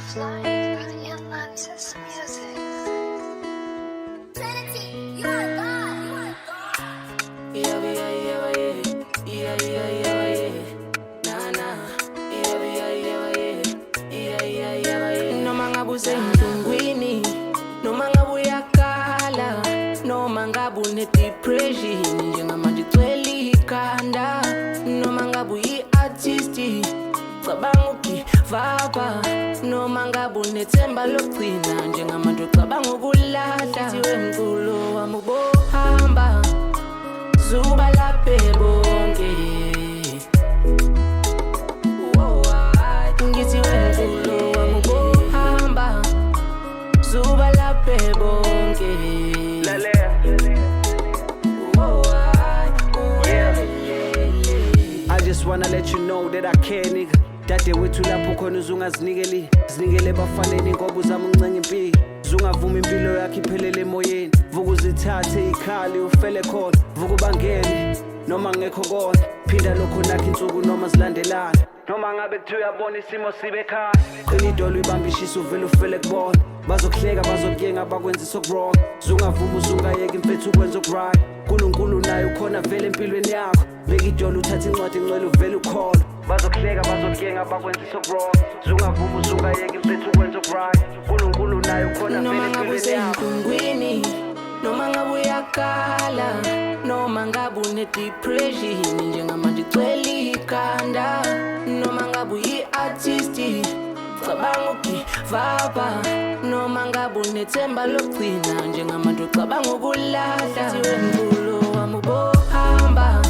Flying Atlantis music. Noma ngabe usengqongweni, noma ngabe uyakhala, noma ngabe une-depression, njengamanje igcwele ikhanda, noma ngabe uyi-artist, cabanga ukugivapa, noma ngabe unethemba lokugcina, njengamanje ucabanga ukulahla. Thiwe mculo wami ubohamba, zuba laphe bonke. Ngithi wemculo wami ubohamba, zuba laphe bonke. I just wanna let you know that I care, nigga. Dade wethu lapho khona uzungazinikeli, zinikele bafaneni ngoba uzama uncenga impilo. Zungavuma impilo yakho iphelele emoyeni, vuka uzithathe ikhali ufele khona, vuka ubangene noma ngekho kona, phinda lokho nakho insuku noma zilandelana. Noma ngabe kuthiwa uyabona isimo sibe ekhaya, qina idolo ibambishisa uvele ufele kubona. Bazokuhleka bazokuyenga bakwenza sokurong, zungavuma uzungayeka imfethu ukwenza okuright. Nkulunkulu naye ukhona vele empilweni yakho, beka idolo uthathe incwadi ngcwele uvele ukholwa. Bazokuhleka bazokuyenga bakwenza sokurong, zungavuma uzungayeka imfethu ukwenza okuright. Nkulunkulu naye ukhona vele Noma ngabe empilweni yakho. usengqongweni, noma ngabe uyakhala, noma ngabe une-depression, njengamanje igcwele ikhanda, noma ngabe uyi-artist, cabanga ukugivapa, noma ngabe unethemba lokugcina, njengamanje ucabanga ukulahla. Thiwe mculo wami ubohamba,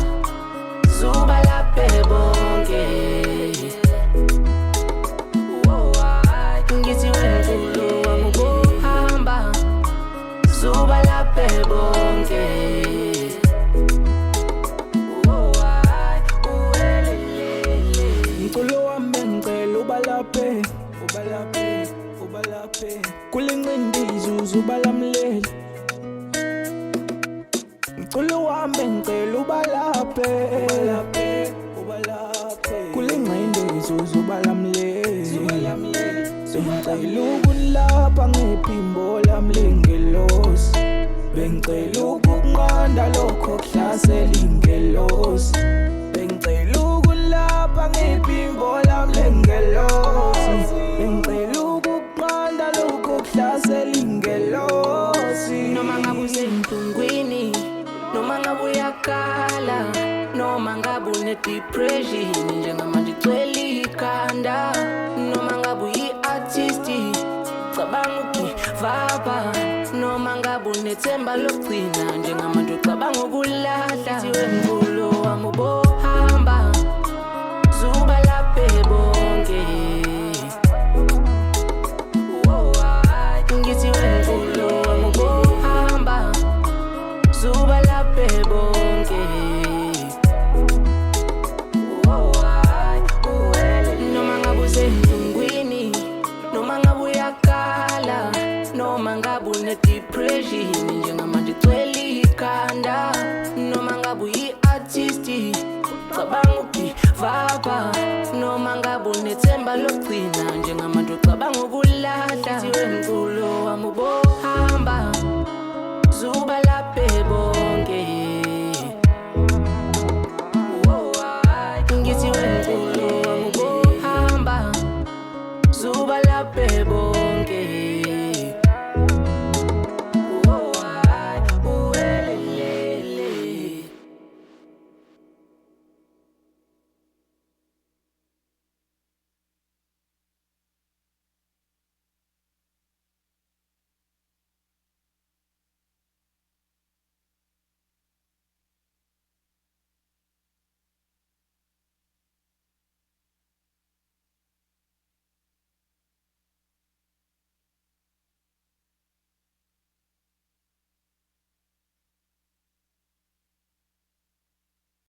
zuba laphe bonke. Ngithi wemculo wami ubohamba, zuba laphe bonke. Mculo wami ngicela ubalaphe, ubalaphe, ubalaphe. Kulincindi izuzu ubalamleli. Mculo wami ngicela ubalaphe, ubalaphe, ubalaphe. Kulincindi izuzu ubalamleli, ubalamleli. Ngicela ukulapha ngephimbo lami lengelosi. Bengicela ukunqanda lokho kuhlasela ingelosi. Bengicela ukulapha ngephimbo lami lengelosi. Bengicela ukunqanda lokho kuhlasela ingelosi. Noma ngabe usengqongweni, noma ngabe uyakhala, noma ngabe une-depression, njengamanje igcwele ikhanda, noma ngabe uyi-artist, cabanga ukugivapa, noma ngabe unethemba lokugcina, njengamanje ucabanga ukulahla. Thiwe mculo wami ubohamba, zuba laphe bonke. Ngithi wemculo wami ubohamba, zuba laphe bonke. Noma ngabe usengqongweni, noma ngabe uyakhala, noma ngabe une-depression, njengamanje igcwele ikhanda, noma ngabe uyi-artist, cabanga ukugivapa, noma ngabe unethemba lokugcina, njengamanje ucabanga ukulahla. Thiwe mculo wami ubohamba,